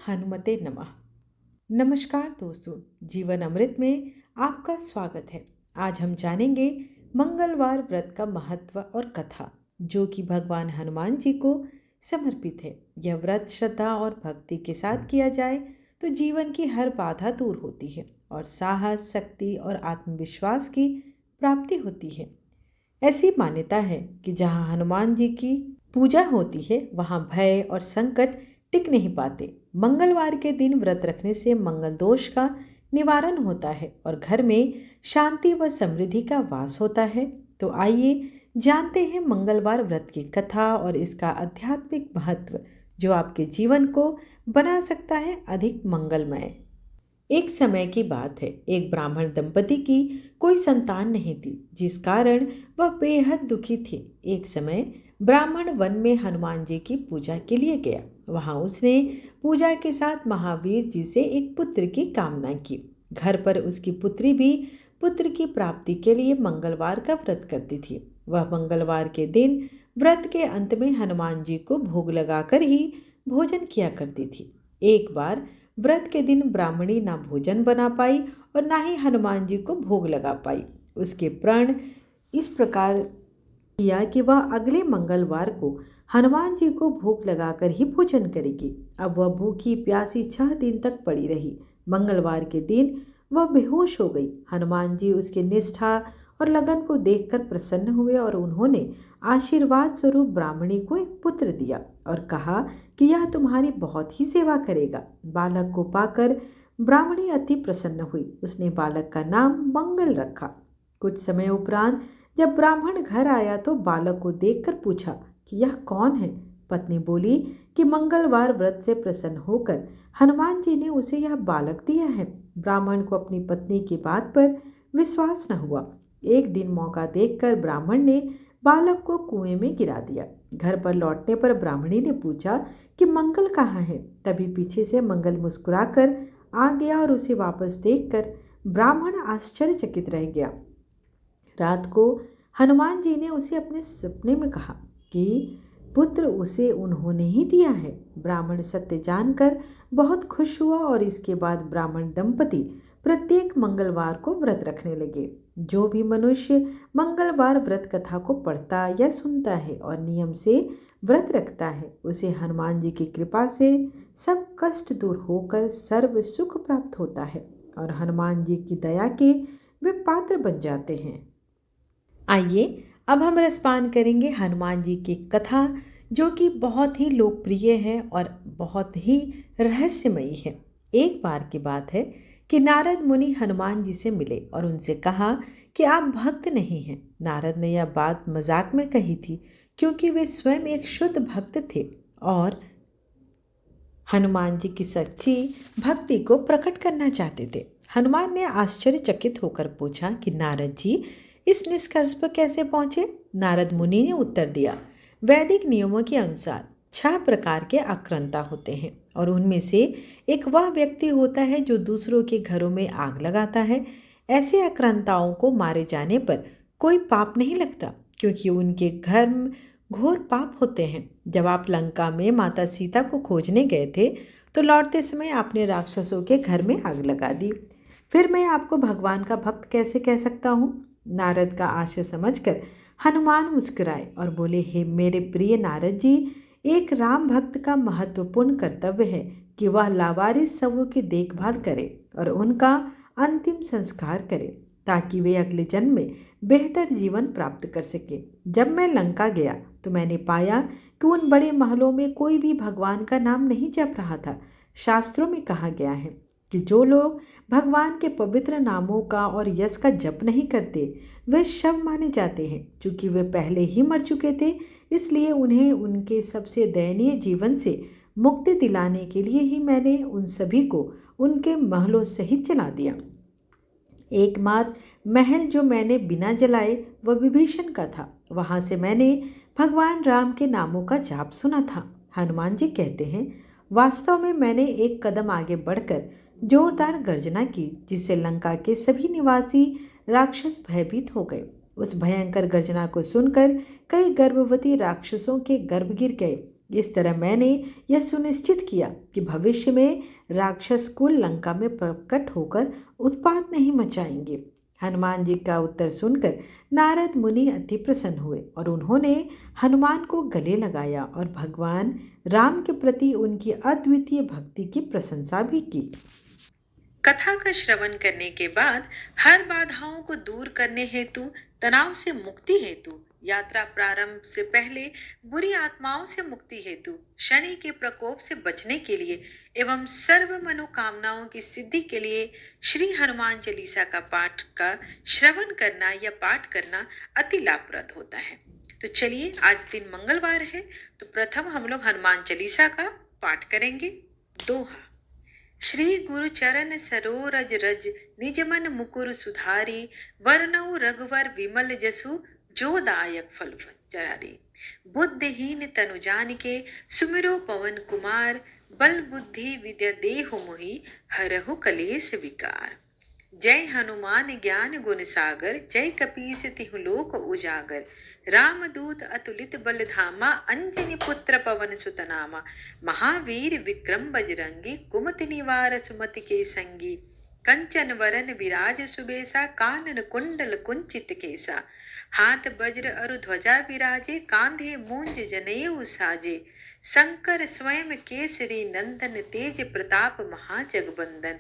हनुमते नमः। नमस्कार दोस्तों, जीवन अमृत में आपका स्वागत है। आज हम जानेंगे मंगलवार व्रत का महत्व और कथा, जो कि भगवान हनुमान जी को समर्पित है। यह व्रत श्रद्धा और भक्ति के साथ किया जाए तो जीवन की हर बाधा दूर होती है और साहस, शक्ति और आत्मविश्वास की प्राप्ति होती है। ऐसी मान्यता है कि जहाँ हनुमान जी की पूजा होती है वहाँ भय और संकट टिक नहीं पाते। मंगलवार के दिन व्रत रखने से मंगल दोष का निवारण होता है और घर में शांति व समृद्धि का वास होता है। तो आइए जानते हैं मंगलवार व्रत की कथा और इसका आध्यात्मिक महत्व, जो आपके जीवन को बना सकता है अधिक मंगलमय। एक समय की बात है, एक ब्राह्मण दंपति की कोई संतान नहीं थी, जिस कारण वह बेहद दुखी थे। एक समय ब्राह्मण वन में हनुमान जी की पूजा के लिए गया। वहां उसने पूजा के साथ महावीर जी से एक पुत्र की कामना की। घर पर उसकी पुत्री भी पुत्र की प्राप्ति के लिए मंगलवार का व्रत करती थी। वह मंगलवार के दिन व्रत के अंत में हनुमान जी को भोग लगाकर ही भोजन किया करती थी। एक बार व्रत के दिन ब्राह्मणी ना भोजन बना पाई और ना ही हनुमान जी को भोग लगा पाई। उसके प्रण इस प्रकार किया कि वह अगले मंगलवार को हनुमान जी को भोग लगाकर ही भोजन करेगी। अब वह भूखी प्यासी 6 दिन तक पड़ी रही। मंगलवार के दिन वह बेहोश हो गई। हनुमान जी उसके निष्ठा और लगन को देखकर प्रसन्न हुए और उन्होंने आशीर्वाद स्वरूप ब्राह्मणी को एक पुत्र दिया और कहा कि यह तुम्हारी बहुत ही सेवा करेगा। बालक को पाकर ब्राह्मणी अति प्रसन्न हुई। उसने बालक का नाम मंगल रखा। कुछ समय उपरांत जब ब्राह्मण घर आया तो बालक को देखकर पूछा कि यह कौन है। पत्नी बोली कि मंगलवार व्रत से प्रसन्न होकर हनुमान जी ने उसे यह बालक दिया है। ब्राह्मण को अपनी पत्नी की बात पर विश्वास न हुआ। एक दिन मौका देखकर ब्राह्मण ने बालक को कुएं में गिरा दिया। घर पर लौटने पर ब्राह्मणी ने पूछा कि मंगल कहाँ है। तभी पीछे से मंगल मुस्कुराकर आ गया और उसे वापस देखकर ब्राह्मण आश्चर्यचकित रह गया। रात को हनुमान जी ने उसे अपने सपने में कहा कि पुत्र उसे उन्होंने ही दिया है। ब्राह्मण सत्य जानकर बहुत खुश हुआ और इसके बाद ब्राह्मण दंपति प्रत्येक मंगलवार को व्रत रखने लगे। जो भी मनुष्य मंगलवार व्रत कथा को पढ़ता या सुनता है और नियम से व्रत रखता है, उसे हनुमान जी की कृपा से सब कष्ट दूर होकर सर्व सुख प्राप्त होता है और हनुमान जी की दया के वे पात्र बन जाते हैं। आइए अब हम रसपान करेंगे हनुमान जी की कथा, जो कि बहुत ही लोकप्रिय है और बहुत ही रहस्यमयी है। एक बार की बात है कि नारद मुनि हनुमान जी से मिले और उनसे कहा कि आप भक्त नहीं हैं। नारद ने यह बात मजाक में कही थी, क्योंकि वे स्वयं एक शुद्ध भक्त थे और हनुमान जी की सच्ची भक्ति को प्रकट करना चाहते थे। हनुमान ने आश्चर्यचकित होकर पूछा कि नारद जी इस निष्कर्ष पर कैसे पहुंचे। नारद मुनि ने उत्तर दिया, वैदिक नियमों के अनुसार 6 प्रकार के आक्रांता होते हैं और उनमें से एक वह व्यक्ति होता है जो दूसरों के घरों में आग लगाता है। ऐसे आक्रांताओं को मारे जाने पर कोई पाप नहीं लगता, क्योंकि उनके घर घोर पाप होते हैं। जब आप लंका में माता सीता को खोजने गए थे तो लौटते समय आपने राक्षसों के घर में आग लगा दी। फिर मैं आपको भगवान का भक्त कैसे कह सकता हूँ। नारद का आशय समझकर हनुमान मुस्कुराए और बोले, हे मेरे प्रिय नारद जी, एक राम भक्त का महत्वपूर्ण कर्तव्य है कि वह लावारिस शवों की देखभाल करे और उनका अंतिम संस्कार करे, ताकि वे अगले जन्म में बेहतर जीवन प्राप्त कर सके। जब मैं लंका गया तो मैंने पाया कि उन बड़े महलों में कोई भी भगवान का नाम नहीं जप रहा था। शास्त्रों में कहा गया है कि जो लोग भगवान के पवित्र नामों का और यश का जप नहीं करते वे शव माने जाते हैं। चूंकि वे पहले ही मर चुके थे, इसलिए उन्हें उनके सबसे दयनीय जीवन से मुक्ति दिलाने के लिए ही मैंने उन सभी को उनके महलों सहित जला दिया। एकमात्र महल जो मैंने बिना जलाए वह विभीषण का था। वहां से मैंने भगवान राम के नामों का जाप सुना था। हनुमान जी कहते हैं, वास्तव में मैंने एक कदम आगे बढ़कर जोरदार गर्जना की, जिससे लंका के सभी निवासी राक्षस भयभीत हो गए। उस भयंकर गर्जना को सुनकर कई गर्भवती राक्षसों के गर्भ गिर गए इस तरह मैंने यह सुनिश्चित किया कि भविष्य में राक्षस कुल लंका में प्रकट होकर उत्पात नहीं मचाएंगे। हनुमान जी का उत्तर सुनकर नारद मुनि अति प्रसन्न हुए और उन्होंने हनुमान को गले लगाया और भगवान राम के प्रति उनकी अद्वितीय भक्ति की प्रशंसा भी की। कथा का श्रवण करने के बाद हर बाधाओं को दूर करने हेतु, तनाव से मुक्ति हेतु, यात्रा प्रारंभ से पहले बुरी आत्माओं से मुक्ति हेतु, शनि के प्रकोप से बचने के लिए एवं सर्व मनोकामनाओं की सिद्धि के लिए श्री हनुमान चालीसा का पाठ का श्रवण करना या पाठ करना अति लाभप्रद होता है। तो चलिए, आज दिन मंगलवार है, तो प्रथम हम लोग हनुमान चालीसा का पाठ करेंगे। दोहा। श्री गुरु चरण सरोरज रज, निज मन मुकुर सुधारी, वरनउ रघुवर विमल जसु, जो दायक फल चारि। बुद्धिहीन तनु जानिके, सुमिरो पवन कुमार, बल बुद्धि विद्या देहु मोहि, हरहु कलेश विकार। जय हनुमान ज्ञान गुण सागर, जय कपीस तिहु लोक उजागर। रामदूत अतुलित बल धामा, अंजनी पुत्र पवन सुत नामा। महावीर विक्रम बजरंगी, कुमति निवार सुमति के संगी। कंचन वरन विराज सुबेसा, कानन कुंडल कुंचित केसा। हाथ वज्र अरु ध्वजा विराजे, कांधे मूंज जनेऊ साजे। शंकर स्वयं केसरी नंदन, तेज प्रताप महाजगबंदन।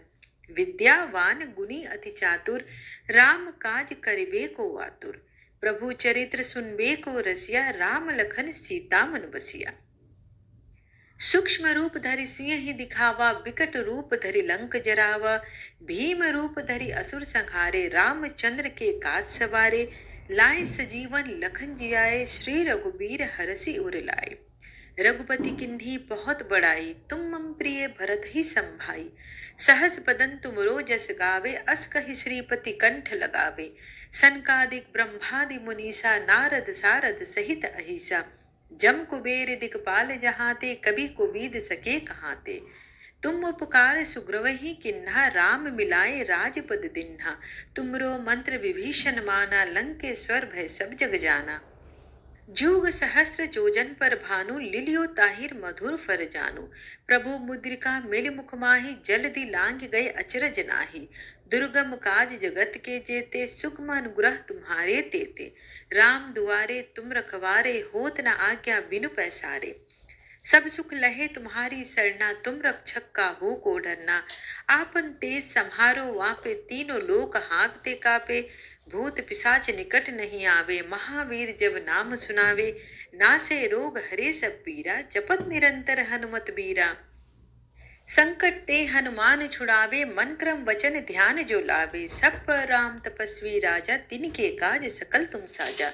विद्यावान गुणी अति चातुर, राम काज करिबे को आतुर। प्रभु चरित्र सुनबे को रसिया, राम लखन सीता मन बसिया। सूक्ष्म रूप धरि सिंह दिखावा, विकट रूप धरि लंक जरावा। भीम रूप धरि असुर संहारे, रामचंद्र के काज सवारे। लाए सजीवन लखन जियाए, श्री रघुबीर हरषि उर लाए। रघुपति किन्ही बहुत बड़ाई, तुम मम प्रिय भरत ही संभाई। सहस बदन तुमरो जस गावे, अस कहि श्रीपति कंठ लगावे। सनकादिक ब्रह्मादि मुनीसा, नारद सारद सहित अहिसा। जम कुबेर दिखपाल जहाते, कभी को बीद सके कहाते। तुम उपकार सुग्रवहि किन्हा, राम मिलाए राजपद दिन्हा। तुमरो मंत्र विभीषण माना, लंकेश्वर भय सब जग जाना। जुग सहस्त्र जोजन पर भानु, लिलियो ताहिर मधुर फर जानू। प्रभु मुद्रिका मिल मुख माहि, जल्दी लांघ गए अचरज नाहि। दुर्गम काज जगत के जेते, सुगम अनुग्रह तुम्हारे तेते। राम दुआरे तुम रखवारे, होत न आज्ञा बिनु पैसारे। सब सुख लहे तुम्हारी सरना, तुम रक्षक का हो को डरना। आपन तेज सम्हारो वापे, तीनों लोक हाँकते कापे। भूत पिशाच निकट नहीं आवे, महावीर जब नाम सुनावे। नासे रोग हरे सब पीरा, जपत निरंतर हनुमत बीरा। संकट ते हनुमान छुड़ावे, मन क्रम वचन ध्यान जो लावे। सब पर राम तपस्वी राजा, तिनके काज सकल तुम साजा।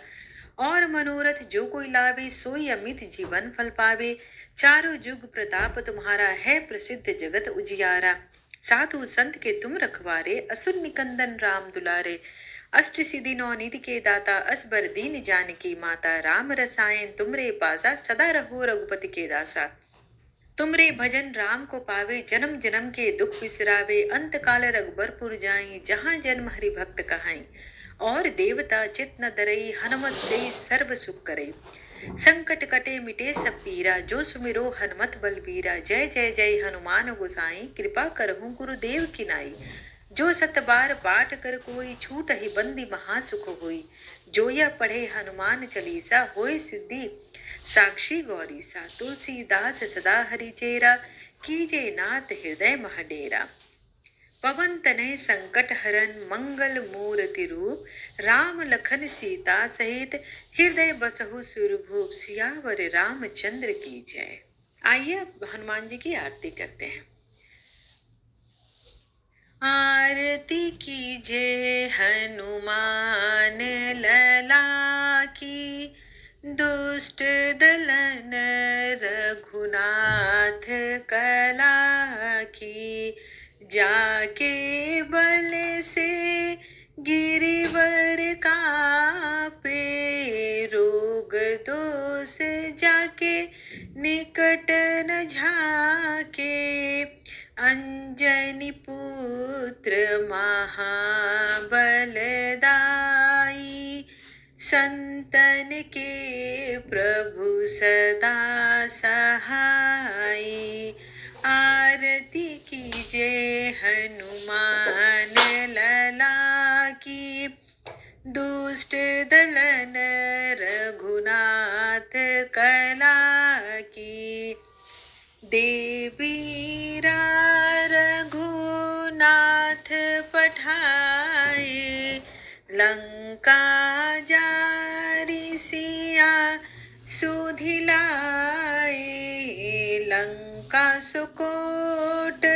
और मनोरथ जो कोई लावे, सोई अमित जीवन फल पावे। चारों जुग प्रताप तुम्हारा है, प्रसिद्ध जगत उजियारा। साधु संत के तुम रखवारे, असुर निकंदन राम दुलारे। अष्ट सिद्धि नौ निधि के दाता, असबर दीन जानकी माता। राम रसायन तुमरे पासा, सदा रहो रघुपति के दासा। तुमरे भजन राम को पावे, जन्म जन्म के दुख बिसरावे। अंत काल रघुबरपुर जाई, जहाँ जन्म हरि भक्त कहाई। और देवता चित न डरई, हनुमत से सर्व सुख करे। संकट कटे मिटे सब पीरा, जो सुमिरो हनुमत बलबीरा। जय जय जय हनुमान गोसाई, कृपा करहु गुरुदेव की नाई। जो सत बार पाठ कर कोई, छूट ही बंदी महासुख होई। जो यह पढ़े हनुमान चालीसा, होय सिद्धि साक्षी गौरीसा। तुलसीदास सदा हरि चेरा, कीजे नाथ हृदय मह डेरा। पवन तनय संकट हरन, मंगल मूर्ति रूप। राम लखन सीता सहित, हृदय बसहु सुरभूप। सियावर रामचंद्र की जय। आइए अब हनुमान जी की आरती करते हैं। आरती कीजे हनुमान लला की, दुष्ट दलन रघुनाथ कला की। जाके बल से गिरिवर कापे, रोग दोष जाके निकट न झाके। अंजनी पुत्र महाबलदाई, संतन के प्रभु सदा सहाय। आरती कीजिए हनुमान लला की, दुष्ट दलन रघुनाथ कला की। देवीरा रघुनाथ पठाए, लंका जारी सिया सुधिलाए। लंका सुकोट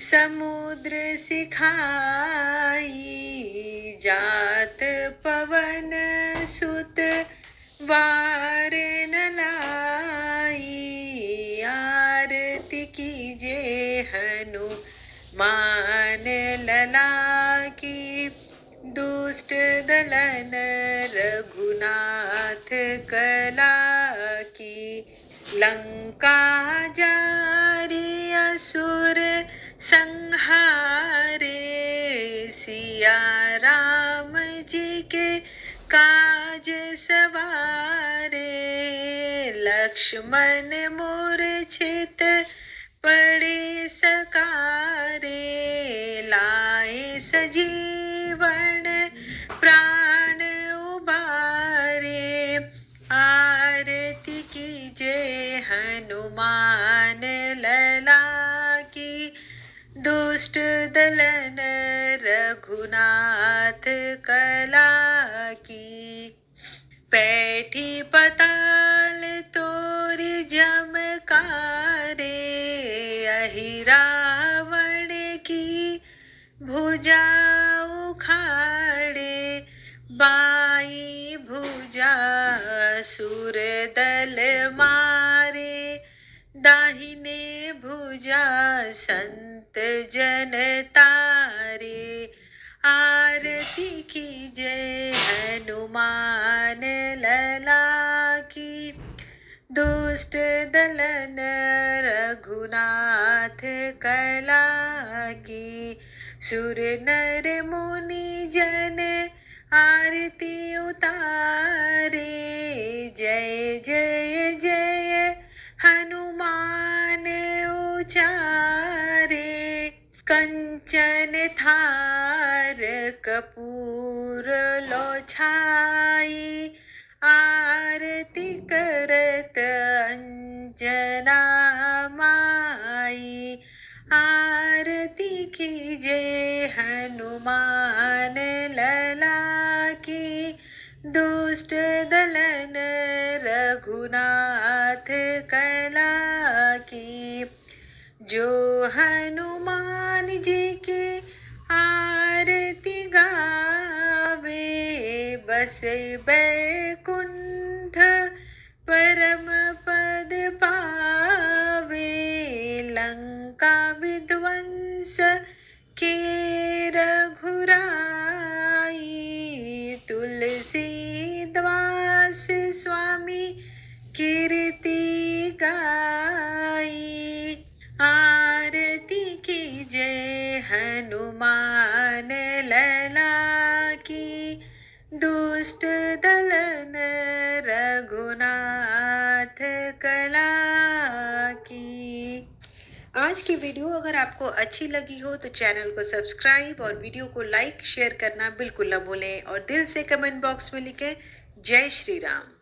समुद्र सिखाई, जात पवन सुत वार न लाई। आरती कीजिए हनुमान लला की, दुष्ट दलन रघुनाथ कला की। लंका जारी असुर संहारे, सिया राम जी के काज सवारे। लक्ष्मण मूर्छित पड़े सकारे, लाए सजीवन प्राण उबारे। आरती कीजिए हनुमान लला की, दुष्ट दलन रघुनाथ कला की। पैठी पताल तोरी जमकारे, अहि रावण की भुजा उखाड़े। बाई भुजा सुर दल मारे, दाहिने भुजा संत जन तारे। आरती कीजिए हनुमान लला की, दुष्ट दलन रघुनाथ कला की। सुर नर मुनि जन आरती उतारे, जय जय जय हनुमान उचारे। कंचन थार कपूर लो छाई, आरती करत अंजना माई। आरती कीजिए हनुमान लला की, दुष्ट दलन रघुनाथ कला की। जो हनुमान जी की आरती गावे, बसे बैकुंठ परम पद पावे। लंका विध्वंस के रघुराई, तुलसीदास स्वामी कीर्ति गाई। आरती कीजिए हनुमान लला की, दुष्ट दलन रघुनाथ कला की। आज की वीडियो अगर आपको अच्छी लगी हो तो चैनल को सब्सक्राइब और वीडियो को लाइक शेयर करना बिल्कुल न भूलें, और दिल से कमेंट बॉक्स में लिखें जय श्री राम।